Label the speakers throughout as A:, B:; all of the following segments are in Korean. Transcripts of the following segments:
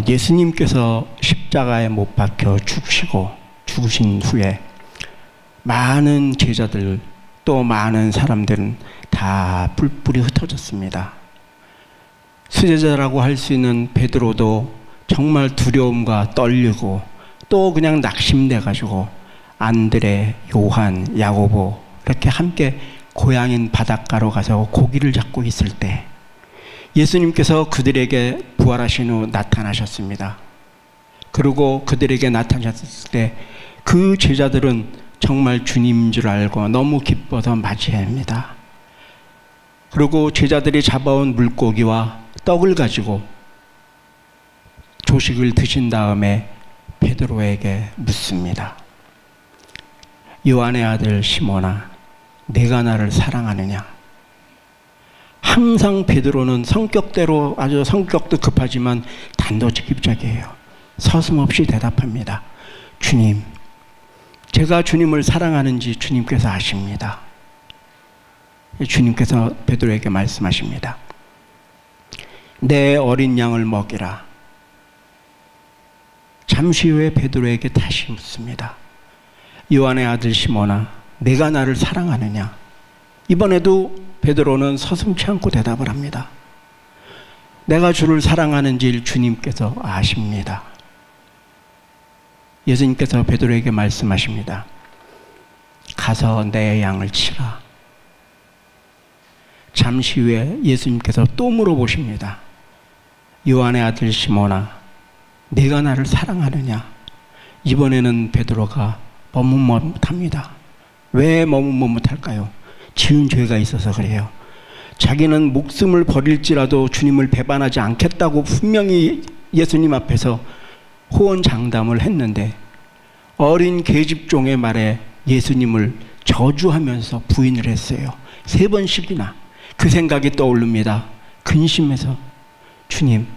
A: 예수님께서 십자가에 못 박혀 죽으신 후에 많은 제자들 또 많은 사람들은 다 뿔뿔이 흩어졌습니다. 수제자라고 할 수 있는 베드로도 정말 두려움과 떨리고 또 그냥 낙심돼 가지고 안드레, 요한, 야고보 이렇게 함께 고향인 바닷가로 가서 고기를 잡고 있을 때 예수님께서 그들에게 부활하신 후 나타나셨습니다. 그리고 그들에게 나타나셨을 때 그 제자들은 정말 주님인 줄 알고 너무 기뻐서 맞이합니다. 그리고 제자들이 잡아온 물고기와 떡을 가지고 조식을 드신 다음에 베드로에게 묻습니다. 요한의 아들 시몬아, 내가 나를 사랑하느냐? 항상 베드로는 성격대로 아주 성격도 급하지만 단도직입적이에요. 서슴없이 대답합니다. 주님, 제가 주님을 사랑하는지 주님께서 아십니다. 주님께서 베드로에게 말씀하십니다. 내 어린 양을 먹이라. 잠시 후에 베드로에게 다시 묻습니다. 요한의 아들 시몬아, 내가 나를 사랑하느냐? 이번에도 베드로는 서슴지 않고 대답을 합니다. 내가 주를 사랑하는지 주님께서 아십니다. 예수님께서 베드로에게 말씀하십니다. 가서 내 양을 치라. 잠시 후에 예수님께서 또 물어보십니다. 요한의 아들 시몬아, 네가 나를 사랑하느냐? 이번에는 베드로가 머뭇머뭇합니다. 왜 머뭇머뭇할까요? 지은 죄가 있어서 그래요. 자기는 목숨을 버릴지라도 주님을 배반하지 않겠다고 분명히 예수님 앞에서 호언장담을 했는데 어린 계집종의 말에 예수님을 저주하면서 부인을 했어요. 3번씩이나. 그 생각이 떠오릅니다. 근심해서 주님,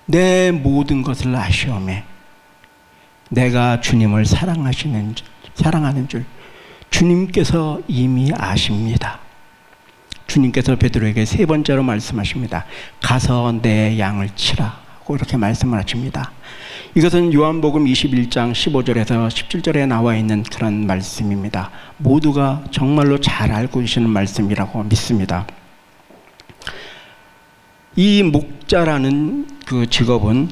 A: 내 모든 것을 아시오매 내가 주님을 사랑하는 줄 주님께서 이미 아십니다. 주님께서 베드로에게 3번째로 말씀하십니다. 가서 내 양을 치라 하고 이렇게 말씀을 하십니다. 이것은 요한복음 21장 15절에서 17절에 나와 있는 그런 말씀입니다. 모두가 정말로 잘 알고 계시는 말씀이라고 믿습니다. 이 목자라는 그 직업은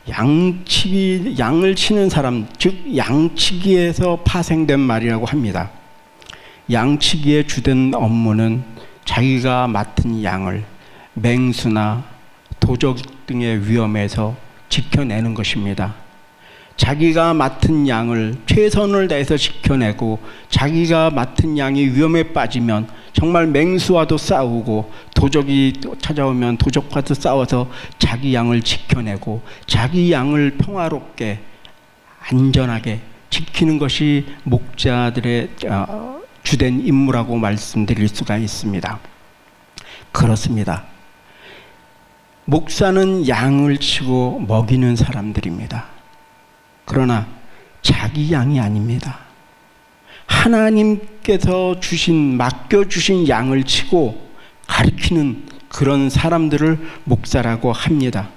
A: 양을 치는 사람, 즉 양치기에서 파생된 말이라고 합니다. 양치기의 주된 업무는 자기가 맡은 양을 맹수나 도적 등의 위험에서 지켜내는 것입니다. 자기가 맡은 양을 최선을 다해서 지켜내고 자기가 맡은 양이 위험에 빠지면 정말 맹수와도 싸우고 도적이 찾아오면 도적과도 싸워서 자기 양을 지켜내고 자기 양을 평화롭게 안전하게 지키는 것이 목자들의 주된 임무라고 말씀드릴 수가 있습니다. 그렇습니다. 목사는 양을 치고 먹이는 사람들입니다. 그러나 자기 양이 아닙니다. 하나님께서 맡겨주신 양을 치고 가르치는 그런 사람들을 목사라고 합니다.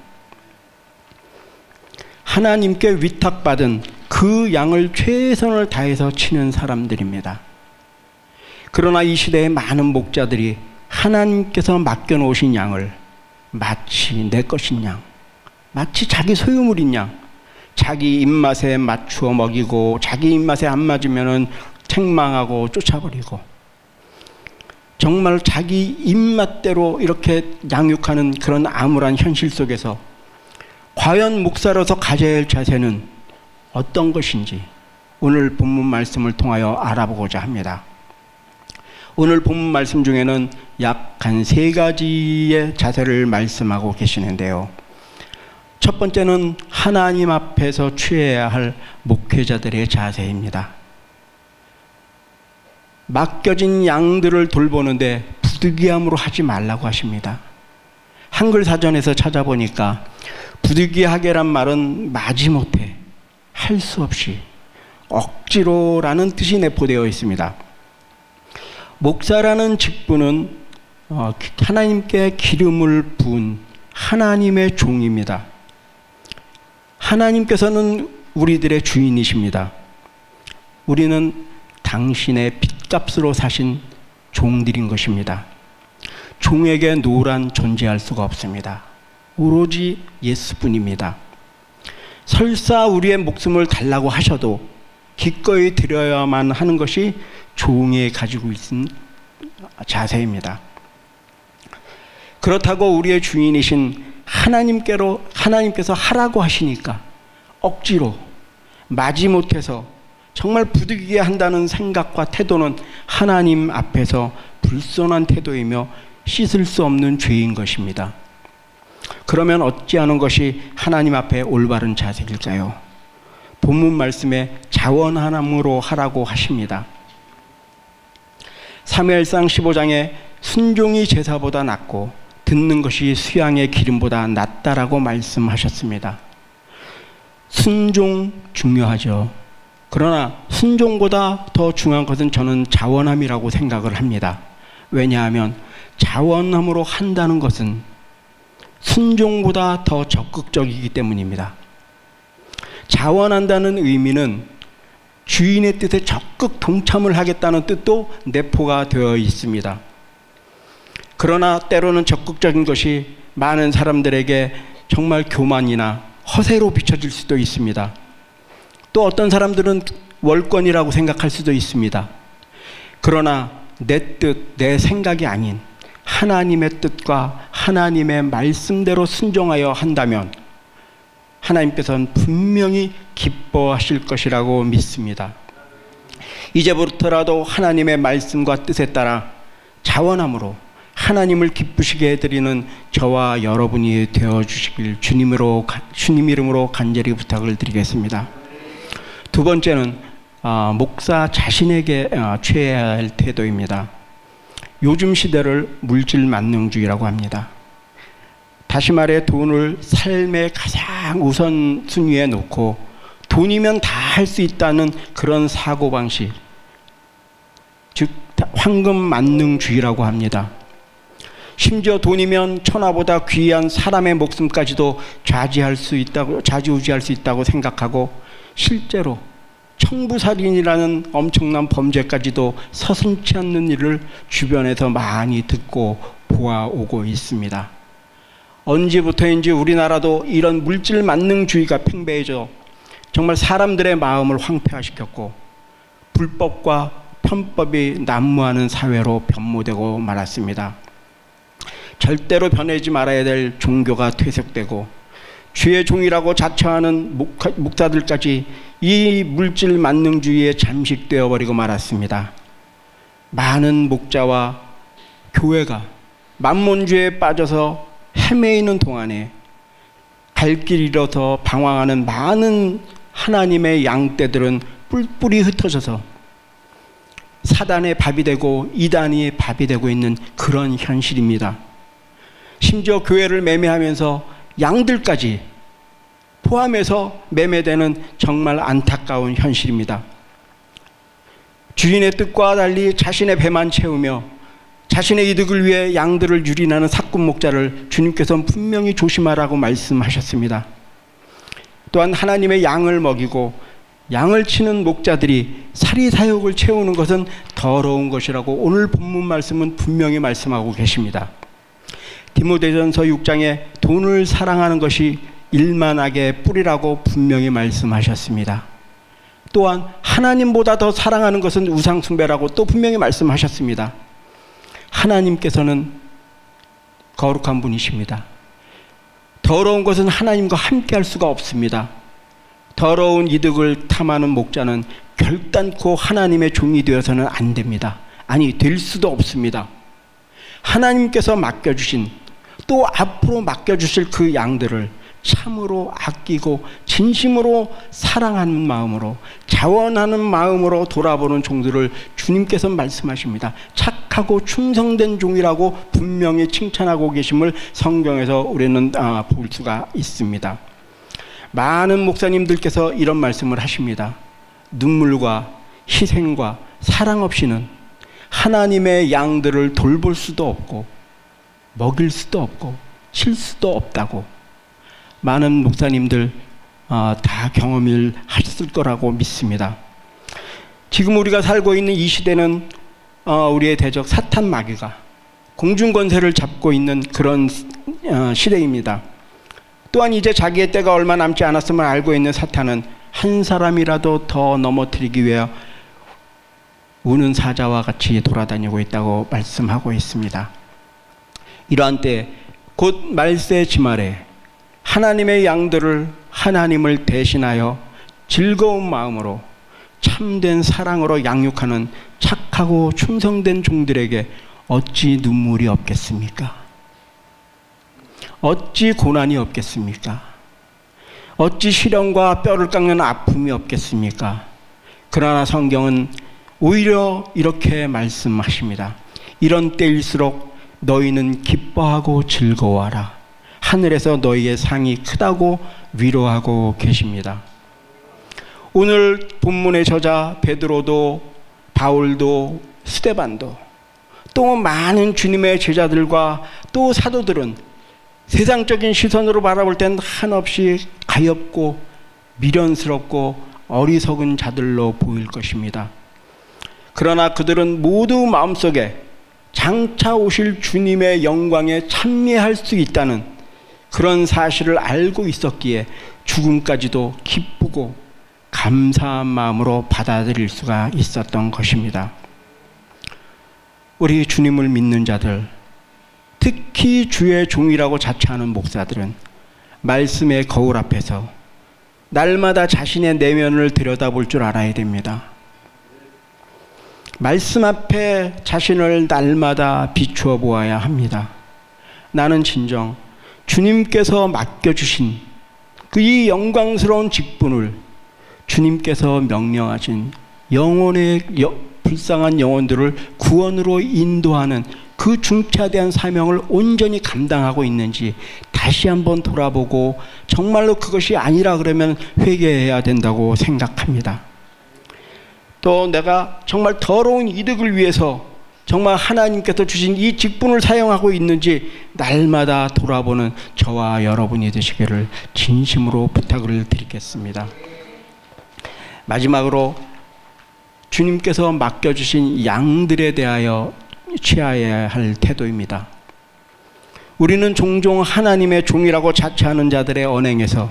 A: 하나님께 위탁받은 그 양을 최선을 다해서 치는 사람들입니다. 그러나 이 시대의 많은 목자들이 하나님께서 맡겨놓으신 양을 마치 내 것인 양, 마치 자기 소유물인 양, 자기 입맛에 맞추어 먹이고 자기 입맛에 안 맞으면은 책망하고 쫓아버리고 정말 자기 입맛대로 이렇게 양육하는 그런 암울한 현실 속에서 과연 목사로서 가져야 할 자세는 어떤 것인지 오늘 본문 말씀을 통하여 알아보고자 합니다. 오늘 본문 말씀 중에는 약 한 3가지의 자세를 말씀하고 계시는데요. 첫 번째는 하나님 앞에서 취해야 할 목회자들의 자세입니다. 맡겨진 양들을 돌보는데 부득이함으로 하지 말라고 하십니다. 한글 사전에서 찾아보니까 부득이하게란 말은 마지못해, 할 수 없이, 억지로라는 뜻이 내포되어 있습니다. 목사라는 직분은 하나님께 기름을 부은 하나님의 종입니다. 하나님께서는 우리들의 주인이십니다. 우리는 당신의 핏값으로 사신 종들인 것입니다. 종에게 노란 존재할 수가 없습니다. 오로지 예수뿐입니다. 설사 우리의 목숨을 달라고 하셔도 기꺼이 드려야만 하는 것이 종이 가지고 있는 자세입니다. 그렇다고 우리의 주인이신 하나님께서 하라고 하시니까 억지로 마지못해서 정말 부득이게 한다는 생각과 태도는 하나님 앞에서 불손한 태도이며 씻을 수 없는 죄인 것입니다. 그러면 어찌하는 것이 하나님 앞에 올바른 자세일까요? 본문 말씀에 자원함으로 하라고 하십니다. 사무엘상 15장에 순종이 제사보다 낫고 듣는 것이 수양의 기름보다 낫다라고 말씀하셨습니다. 순종 중요하죠. 그러나 순종보다 더 중요한 것은 저는 자원함이라고 생각을 합니다. 왜냐하면 자원함으로 한다는 것은 순종보다 더 적극적이기 때문입니다. 자원한다는 의미는 주인의 뜻에 적극 동참을 하겠다는 뜻도 내포가 되어 있습니다. 그러나 때로는 적극적인 것이 많은 사람들에게 정말 교만이나 허세로 비춰질 수도 있습니다. 또 어떤 사람들은 월권이라고 생각할 수도 있습니다. 그러나 내 뜻, 내 생각이 아닌 하나님의 뜻과 하나님의 말씀대로 순종하여 한다면 하나님께서는 분명히 기뻐하실 것이라고 믿습니다. 이제부터라도 하나님의 말씀과 뜻에 따라 자원함으로 하나님을 기쁘시게 해드리는 저와 여러분이 되어주시길 주님 이름으로 간절히 부탁을 드리겠습니다. 두 번째는 목사 자신에게 취해야 할 태도입니다. 요즘 시대를 물질 만능주의라고 합니다. 다시 말해 돈을 삶의 가장 우선순위에 놓고 돈이면 다 할 수 있다는 그런 사고방식, 즉 황금 만능주의라고 합니다. 심지어 돈이면 천하보다 귀한 사람의 목숨까지도 좌지우지할 수 있다고 생각하고 실제로 청부살인이라는 엄청난 범죄까지도 서슴지 않는 일을 주변에서 많이 듣고 보아오고 있습니다. 언제부터인지 우리나라도 이런 물질 만능주의가 팽배해져 정말 사람들의 마음을 황폐화시켰고 불법과 편법이 난무하는 사회로 변모되고 말았습니다. 절대로 변하지 말아야 될 종교가 퇴색되고 주의 종이라고 자처하는 목사들까지 이 물질 만능주의에 잠식되어 버리고 말았습니다. 많은 목자와 교회가 만몬주의에 빠져서 헤매이는 동안에 갈 길 잃어서 방황하는 많은 하나님의 양떼들은 뿔뿔이 흩어져서 사단의 밥이 되고 이단의 밥이 되고 있는 그런 현실입니다. 심지어 교회를 매매하면서 양들까지 포함해서 매매되는 정말 안타까운 현실입니다. 주인의 뜻과 달리 자신의 배만 채우며 자신의 이득을 위해 양들을 유린하는 사꾼 목자를 주님께서는 분명히 조심하라고 말씀하셨습니다. 또한 하나님의 양을 먹이고 양을 치는 목자들이 사리사욕을 채우는 것은 더러운 것이라고 오늘 본문 말씀은 분명히 말씀하고 계십니다. 디모데전서 6장에 돈을 사랑하는 것이 일만하게 뿌리라고 분명히 말씀하셨습니다. 또한 하나님보다 더 사랑하는 것은 우상숭배라고 또 분명히 말씀하셨습니다. 하나님께서는 거룩한 분이십니다. 더러운 것은 하나님과 함께 할 수가 없습니다. 더러운 이득을 탐하는 목자는 결단코 하나님의 종이 되어서는 안 됩니다. 아니, 될 수도 없습니다. 하나님께서 맡겨주신 또 앞으로 맡겨주실 그 양들을 참으로 아끼고 진심으로 사랑하는 마음으로 자원하는 마음으로 돌아보는 종들을 주님께서 말씀하십니다. 착하고 충성된 종이라고 분명히 칭찬하고 계심을 성경에서 우리는 볼 수가 있습니다. 많은 목사님들께서 이런 말씀을 하십니다. 눈물과 희생과 사랑 없이는 하나님의 양들을 돌볼 수도 없고 먹일 수도 없고 칠 수도 없다고 많은 목사님들 다 경험을 하셨을 거라고 믿습니다. 지금 우리가 살고 있는 이 시대는 우리의 대적 사탄 마귀가 공중권세를 잡고 있는 그런 시대입니다. 또한 이제 자기의 때가 얼마 남지 않았음을 알고 있는 사탄은 한 사람이라도 더 넘어뜨리기 위해 우는 사자와 같이 돌아다니고 있다고 말씀하고 있습니다. 이러한 때 곧 말세 지말에 하나님의 양들을 하나님을 대신하여 즐거운 마음으로 참된 사랑으로 양육하는 착하고 충성된 종들에게 어찌 눈물이 없겠습니까? 어찌 고난이 없겠습니까? 어찌 시련과 뼈를 깎는 아픔이 없겠습니까? 그러나 성경은 오히려 이렇게 말씀하십니다. 이런 때일수록 너희는 기뻐하고 즐거워하라. 하늘에서 너희의 상이 크다고 위로하고 계십니다. 오늘 본문의 저자 베드로도 바울도 스데반도 또 많은 주님의 제자들과 또 사도들은 세상적인 시선으로 바라볼 땐 한없이 가엾고 미련스럽고 어리석은 자들로 보일 것입니다. 그러나 그들은 모두 마음속에 장차 오실 주님의 영광에 참여할 수 있다는 그런 사실을 알고 있었기에 죽음까지도 기쁘고 감사한 마음으로 받아들일 수가 있었던 것입니다. 우리 주님을 믿는 자들, 특히 주의 종이라고 자처하는 목사들은 말씀의 거울 앞에서 날마다 자신의 내면을 들여다볼 줄 알아야 됩니다. 말씀 앞에 자신을 날마다 비추어 보아야 합니다. 나는 진정 주님께서 맡겨주신 그 이 영광스러운 직분을 주님께서 명령하신 영혼의 불쌍한 영혼들을 구원으로 인도하는 그 중차대한 사명을 온전히 감당하고 있는지 다시 한번 돌아보고 정말로 그것이 아니라 그러면 회개해야 된다고 생각합니다. 또 내가 정말 더러운 이득을 위해서 정말 하나님께서 주신 이 직분을 사용하고 있는지 날마다 돌아보는 저와 여러분이 되시기를 진심으로 부탁을 드리겠습니다. 마지막으로 주님께서 맡겨주신 양들에 대하여 취해야 할 태도입니다. 우리는 종종 하나님의 종이라고 자처하는 자들의 언행에서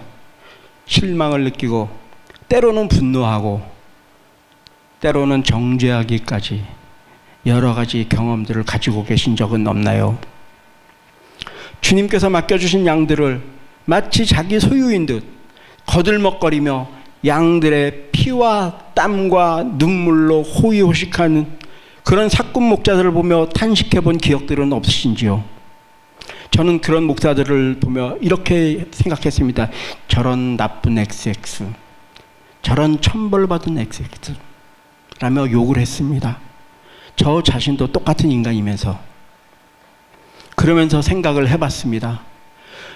A: 실망을 느끼고 때로는 분노하고 때로는 정죄하기까지 여러 가지 경험들을 가지고 계신 적은 없나요? 주님께서 맡겨주신 양들을 마치 자기 소유인 듯 거들먹거리며 양들의 피와 땀과 눈물로 호의호식하는 그런 사꾼 목자들을 보며 탄식해본 기억들은 없으신지요? 저는 그런 목사들을 보며 이렇게 생각했습니다. 저런 나쁜 XX, 저런 천벌받은 XX 라며 욕을 했습니다. 저 자신도 똑같은 인간이면서 그러면서 생각을 해봤습니다.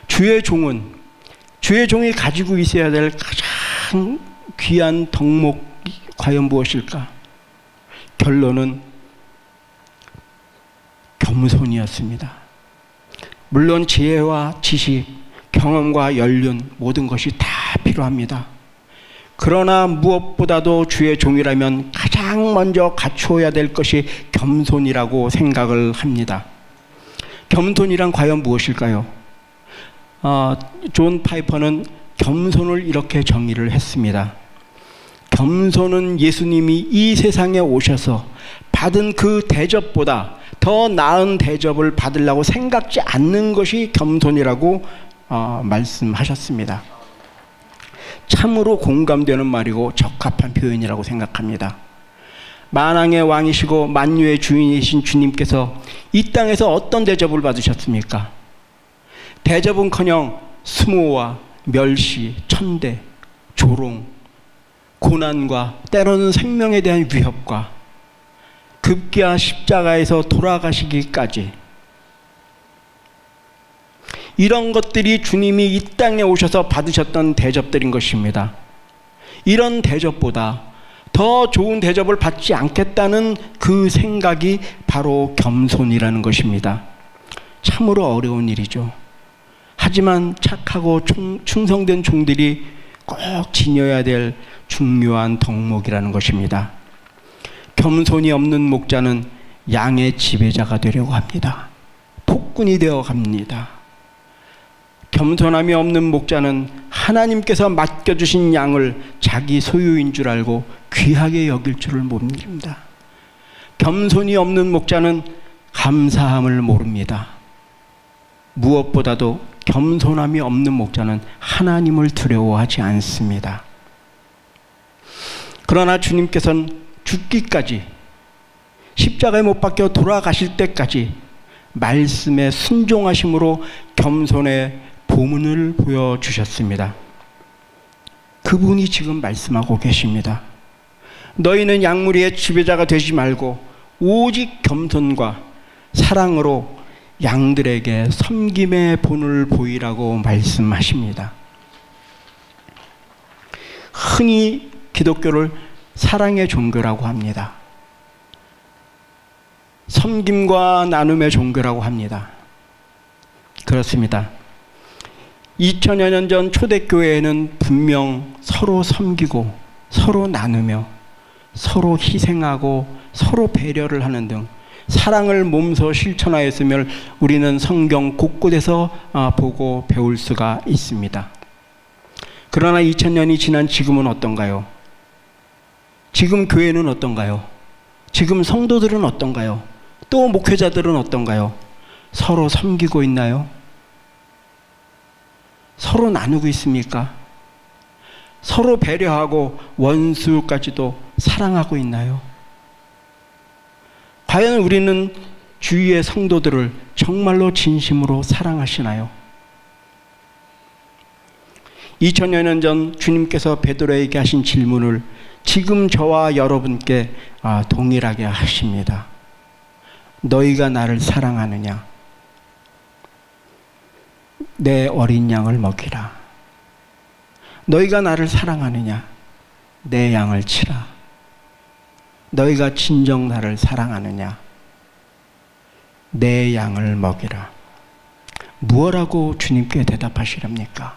A: 주의 종이 가지고 있어야 될 가장 귀한 덕목이 과연 무엇일까? 결론은 겸손이었습니다. 물론 지혜와 지식, 경험과 연륜 모든 것이 다 필요합니다. 그러나 무엇보다도 주의 종이라면 가장 먼저 갖추어야 될 것이 겸손이라고 생각을 합니다. 겸손이란 과연 무엇일까요? 존 파이퍼는 겸손을 이렇게 정의를 했습니다. 겸손은 예수님이 이 세상에 오셔서 받은 그 대접보다 더 나은 대접을 받으려고 생각지 않는 것이 겸손이라고 말씀하셨습니다. 참으로 공감되는 말이고 적합한 표현이라고 생각합니다. 만왕의 왕이시고 만유의 주인이신 주님께서 이 땅에서 어떤 대접을 받으셨습니까? 대접은커녕 수모와 멸시, 천대, 조롱, 고난과 때로는 생명에 대한 위협과 급기야 십자가에서 돌아가시기까지 이런 것들이 주님이 이 땅에 오셔서 받으셨던 대접들인 것입니다. 이런 대접보다 더 좋은 대접을 받지 않겠다는 그 생각이 바로 겸손이라는 것입니다. 참으로 어려운 일이죠. 하지만 착하고 충성된 종들이 꼭 지녀야 될 중요한 덕목이라는 것입니다. 겸손이 없는 목자는 양의 지배자가 되려고 합니다. 폭군이 되어 갑니다. 겸손함이 없는 목자는 하나님께서 맡겨주신 양을 자기 소유인 줄 알고 귀하게 여길 줄을 모릅니다. 겸손이 없는 목자는 감사함을 모릅니다. 무엇보다도 겸손함이 없는 목자는 하나님을 두려워하지 않습니다. 그러나 주님께서는 죽기까지, 십자가에 못 박혀 돌아가실 때까지 말씀에 순종하심으로 겸손의 보문을 보여주셨습니다. 그분이 지금 말씀하고 계십니다. 너희는 양무리의 지배자가 되지 말고 오직 겸손과 사랑으로 양들에게 섬김의 본을 보이라고 말씀하십니다. 흔히 기독교를 사랑의 종교라고 합니다. 섬김과 나눔의 종교라고 합니다. 그렇습니다. 2000여 년 전 초대교회에는 분명 서로 섬기고 서로 나누며 서로 희생하고 서로 배려를 하는 등 사랑을 몸소 실천하였음을 우리는 성경 곳곳에서 보고 배울 수가 있습니다. 그러나 2000년이 지난 지금은 어떤가요? 지금 교회는 어떤가요? 지금 성도들은 어떤가요? 또 목회자들은 어떤가요? 서로 섬기고 있나요? 서로 나누고 있습니까? 서로 배려하고 원수까지도 사랑하고 있나요? 과연 우리는 주위의 성도들을 정말로 진심으로 사랑하시나요? 2000여 년 전 주님께서 베드로에게 하신 질문을 지금 저와 여러분께 동일하게 하십니다. 너희가 나를 사랑하느냐? 내 어린 양을 먹이라. 너희가 나를 사랑하느냐? 내 양을 치라. 너희가 진정 나를 사랑하느냐? 내 양을 먹이라. 무엇라고 주님께 대답하시렵니까?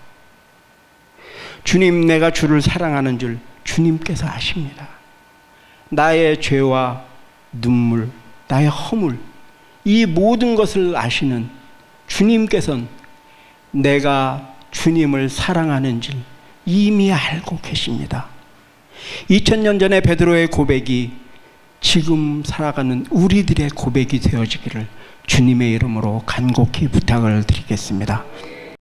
A: 주님, 내가 주를 사랑하는 줄 주님께서 아십니다. 나의 죄와 눈물, 나의 허물, 이 모든 것을 아시는 주님께서는 내가 주님을 사랑하는 줄 이미 알고 계십니다. 2000년 전의 베드로의 고백이 지금 살아가는 우리들의 고백이 되어지기를 주님의 이름으로 간곡히 부탁을 드리겠습니다.